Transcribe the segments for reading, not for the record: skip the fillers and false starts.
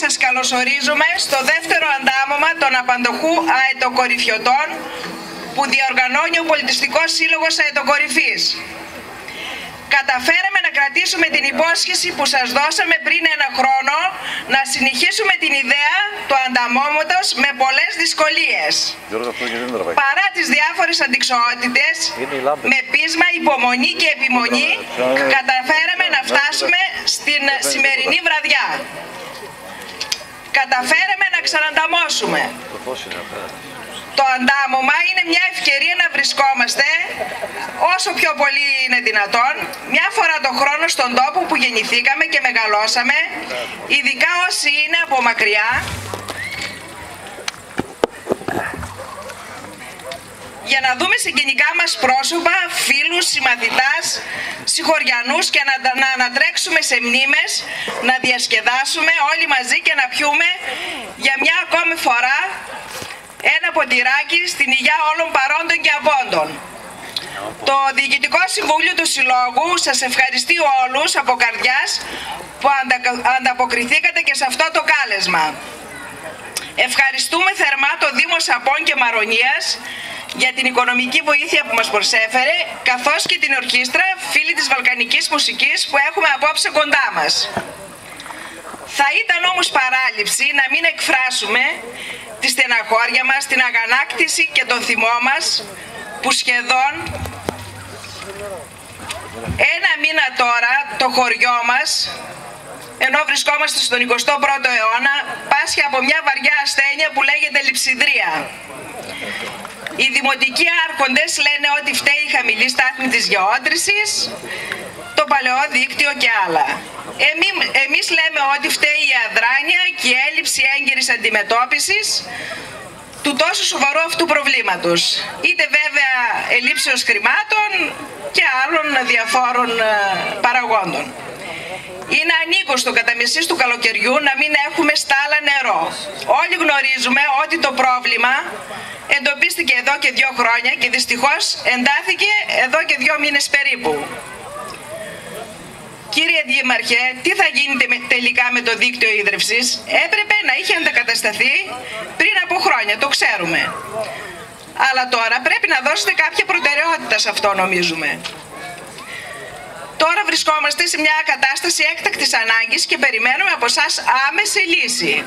σας καλωσορίζουμε στο δεύτερο αντάμωμα των απαντοχού αετοκορυφιωτών που διοργανώνει ο Πολιτιστικός Σύλλογος Αετοκορυφής. Καταφέραμε να κρατήσουμε την υπόσχεση που σας δώσαμε πριν ένα χρόνο να συνεχίσουμε την ιδέα του ανταμώματος με πολλές δυσκολίες. Παρά τις διάφορες αντιξοότητες, με πείσμα, υπομονή και επιμονή, καταφέραμε να φτάσουμε στην σημερινή βραδιά. Καταφέραμε να ξανανταμώσουμε. Το αντάμωμα είναι μια ευκαιρία να βρισκόμαστε όσο πιο πολύ είναι δυνατόν, μια φορά το χρόνο στον τόπο που γεννηθήκαμε και μεγαλώσαμε, ειδικά όσοι είναι από μακριά, για να δούμε συγγενικά μας πρόσωπα, φίλους, συμμαθητάς, συγχωριανούς και να ανατρέξουμε σε μνήμες, να διασκεδάσουμε όλοι μαζί και να πιούμε για μια ακόμη φορά ένα ποτηράκι στην υγειά όλων παρόντων και απόντων. Το Διοικητικό Συμβούλιο του Συλλόγου σας ευχαριστεί όλους από καρδιάς που ανταποκριθήκατε και σε αυτό το κάλεσμα. Ευχαριστούμε θερμά το Δήμο Σαπών και Μαρονίας για την οικονομική βοήθεια που μας προσέφερε, καθώς και την ορχήστρα Φίλοι της Βαλκανικής Μουσικής που έχουμε απόψε κοντά μας. Θα ήταν όμως παράληψη να μην εκφράσουμε τη στεναχώρια μας, την αγανάκτηση και τον θυμό μας που σχεδόν ένα μήνα τώρα το χωριό μας, ενώ βρισκόμαστε στον 21ο αιώνα, πάσχει από μια βαριά ασθένεια που λέγεται λειψιδρία. Οι δημοτικοί άρχοντες λένε ότι φταίει η χαμηλή στάθμη της γεώτρησης, το παλαιό δίκτυο και άλλα. Εμείς λέμε ότι φταίει η αδράνεια και η έλλειψη έγκαιρης αντιμετώπισης του τόσο σοβαρού αυτού προβλήματος. Είτε βέβαια ελλείψεως χρημάτων και άλλων διαφόρων παραγόντων. Είναι ανήκωστο κατά μεσής του καλοκαιριού να μην έχουμε στάλα νερό. Όλοι γνωρίζουμε ότι το πρόβλημα εντοπίστηκε εδώ και 2 χρόνια και δυστυχώς εντάθηκε εδώ και 2 μήνες περίπου. Κύριε Δήμαρχε, τι θα γίνει τελικά με το δίκτυο ίδρυυσης? Έπρεπε να είχε αντακατασταθεί πριν από χρόνια, το ξέρουμε. Αλλά τώρα πρέπει να δώσετε κάποια προτεραιότητα σε αυτό, νομίζουμε. Τώρα βρισκόμαστε σε μια κατάσταση έκτακτης ανάγκης και περιμένουμε από εσάς άμεση λύση.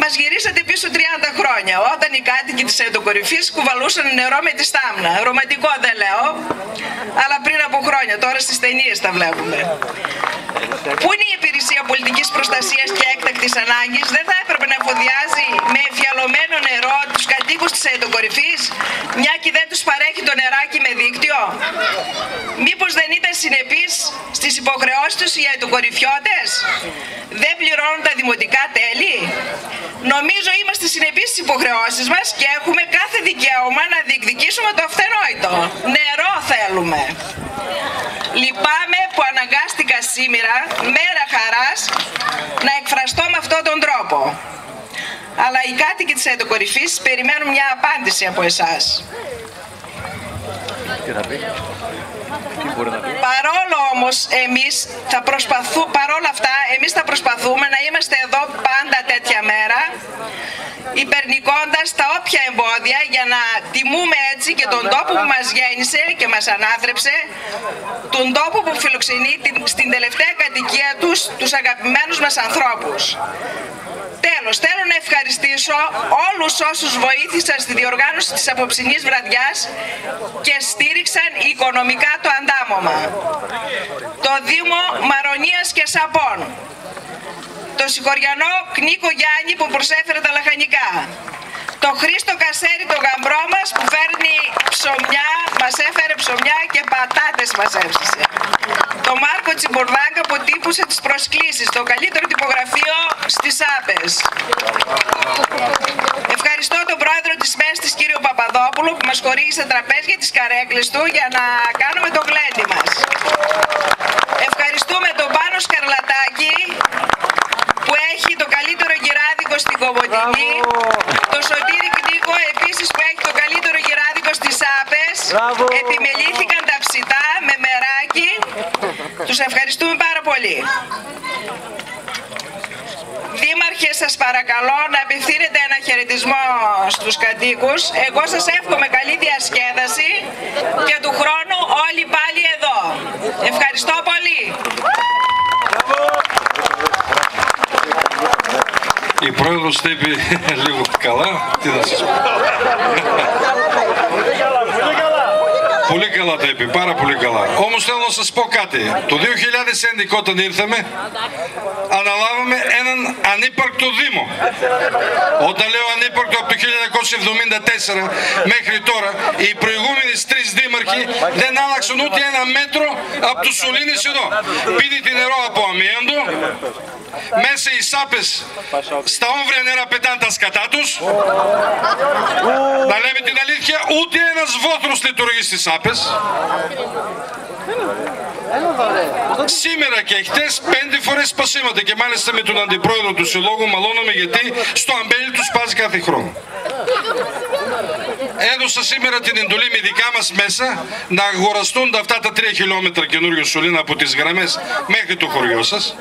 Μας γυρίσατε πίσω 30 χρόνια, όταν οι κάτοικοι της Αετοκορυφής κουβαλούσαν νερό με τη στάμνα. Ρομαντικό δεν λέω, αλλά πριν από χρόνια, τώρα στις ταινίες τα βλέπουμε. Πού είναι η Υπηρεσία Πολιτικής Προστασίας και Έκτακτης Ανάγκης? Δεν θα έπρεπε να εφοδιάζει με εμφιαλωμένο νερό τους κατοίκους της Αετοκορυφής, μια και δεν τους παρέχει το νεράκι με δίκτυο? Μήπως δεν ήταν συνεπείς στις υποχρεώσεις τους οι αετοκορυφιώτες? Δεν πληρώνουν τα δημοτικά τέλη? Νομίζω είμαστε συνεπείς στις υποχρεώσεις μας και έχουμε κάθε δικαίωμα να διεκδικήσουμε το αυθενόητο. Νερό θέλουμε. Λυπάμαι που αναγκάστηκα σήμερα, μέρα χαράς, να εκφραστώ με αυτόν τον τρόπο. Αλλά οι κάτοικοι της Αετοκορυφής περιμένουν μια απάντηση από εσάς. Παρόλο όμως παρόλα αυτά εμείς θα προσπαθούμε να είμαστε εδώ πάντα τέτοια μέρα, υπερνικώντας τα όποια εμπόδια, για να τιμούμε έτσι και τον τόπο που μας γέννησε και μας ανάθρεψε, τον τόπο που φιλοξενεί στην τελευταία κατοικία τους αγαπημένους μας ανθρώπους. Τέλος, θέλω να ευχαριστήσω όλους όσους βοήθησαν στη διοργάνωση της απόψινής βραδιάς και στήριξαν οικονομικά το αντάμωμα. Το Δήμο Μαρονίας και Σαπών, το συγχωριανό Νίκο Γιάννη που προσέφερε τα λαχανικά, το Χρήστο Κασέρι, το γαμπρό μας που φέρνει ψωμιά, μας έφερε ψωμιά και πατάτες μας έψησε, το Μάρκο Τσιμπορδάκα που τύπωσε τις προσκλήσεις, το καλύτερο τυπογραφείο στις Άπες. Ευχαριστώ τον πρόεδρο της ΜΕΣΤΗΣ κύριο Παπαδόπουλο που μας χορήγησε τραπέζια τις καρέκλες του για να κάνουμε το γλέντι μας. Ευχαριστούμε τον Πάνο Σκαρλατάκη που έχει το καλύτερο γυράδικο στην Κομοτηνή, το Σωτήρη Κνίκο επίσης που έχει το καλύτερο γυράδικο στις Άπες. Επιμελήθηκαν τα ψητά με μεράκι. Τους ευχαριστούμε πάρα πολύ. σας παρακαλώ να απευθύνετε ένα χαιρετισμό στους κατοίκους. Εγώ σας εύχομαι καλή διασκέδαση και του χρόνου όλοι πάλι εδώ. Ευχαριστώ πολύ. Η πρόεδρος τα είπε λίγο καλά. Τι θα σας πω. Πολύ καλά τα είπε, πάρα πολύ καλά. Όμως θέλω να σας πω κάτι. Το 2011 όταν ήρθαμε, αναλάβαμε έναν ανύπαρκτο Δήμο. Όταν λέω ανύπαρκτο, από το 1974 μέχρι τώρα, οι προηγούμενοι 3 δήμαρχοι δεν άλλαξαν ούτε ένα μέτρο από τους σωλήνες εδώ. Πίνετε νερό από αμίαντο, μέσα οι σάπες στα όμβρια νερά πετάνε τα σκατά τους. Να λέμε την αλήθεια, ούτε ένας βόθρος λειτουργεί στις σάπες. Σήμερα και χτες 5 φορές σπασίματα και μάλιστα με τον αντιπρόεδρο του συλλόγου μαλώναμε γιατί στο αμπέλι του σπάζει κάθε χρόνο. Έδωσα σήμερα την εντολή με δικά μας μέσα να αγοραστούν αυτά τα 3 χιλιόμετρα καινούριο σωλήνα από τις γραμμές μέχρι το χωριό σας.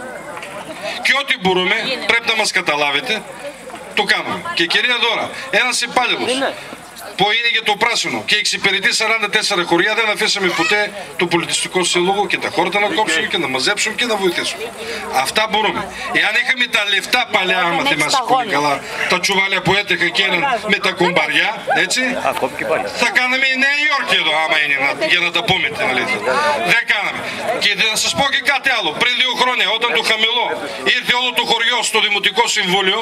Και ό,τι μπορούμε, πρέπει να μας καταλάβετε, το κάνουμε. Και κυρία Δώρα, ένας υπάλληλος που είναι για το πράσινο και εξυπηρετεί 44 χωριά, δεν αφήσαμε ποτέ το πολιτιστικό σύλλογο και τα χόρτα να κόψουμε και να μαζέψουμε και να βοηθήσουμε. Αυτά μπορούμε. Εάν είχαμε τα λεφτά παλιά, άμα θυμάσαι πολύ καλά, τα τσουβάλια που έτρεχαν και έναν με τα κουμπαριά, έτσι, θα κάναμε η Νέα Υόρκη εδώ, άμα είναι, για να τα πούμε την αλήθεια. Δεν κάναμε. Και να σας πω και κάτι άλλο. Πριν 2 χρόνια, όταν το Χαμηλό ήρθε όλο το χωριό στο Δημοτικό Συμβούλιο,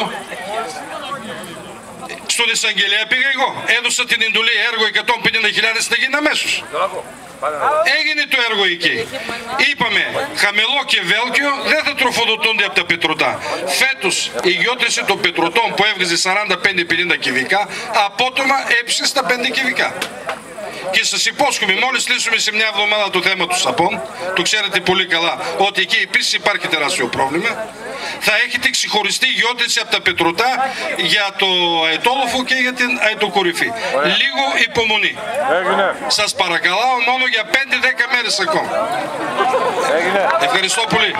στον εισαγγελέα πήγα εγώ. Έδωσα την εντολή έργο 150.000 να γίνει αμέσως. Έγινε το έργο εκεί. Είπαμε, Χαμηλό και Βέλκιο δεν θα τροφοδοτούνται από τα πετρωτά. Φέτος η γεώτρηση των πετρωτών που έβγαζε 45-50 κυβικά, απότομα έψησε στα 5 κυβικά. Και σας υπόσχομαι, μόλις λύσουμε σε μια εβδομάδα το θέμα του Σαπών, το ξέρετε πολύ καλά ότι εκεί επίσης υπάρχει τεράστιο πρόβλημα, θα έχετε ξεχωριστή γεώτρηση από τα πετρωτά για το αετόλοφο και για την αετοκορυφή. Λίγο υπομονή. Σας παρακαλάω μόνο για 5-10 μέρες ακόμα. Ευχαριστώ πολύ.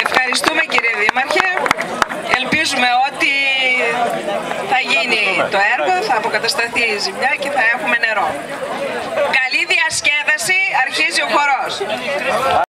Ευχαριστούμε κύριε Δήμαρχε. Ελπίζουμε ότι θα γίνει το έργο, θα αποκατασταθεί η ζημιά και θα έχουμε νερό. Καλή διασκέδαση, αρχίζει ο χώρος.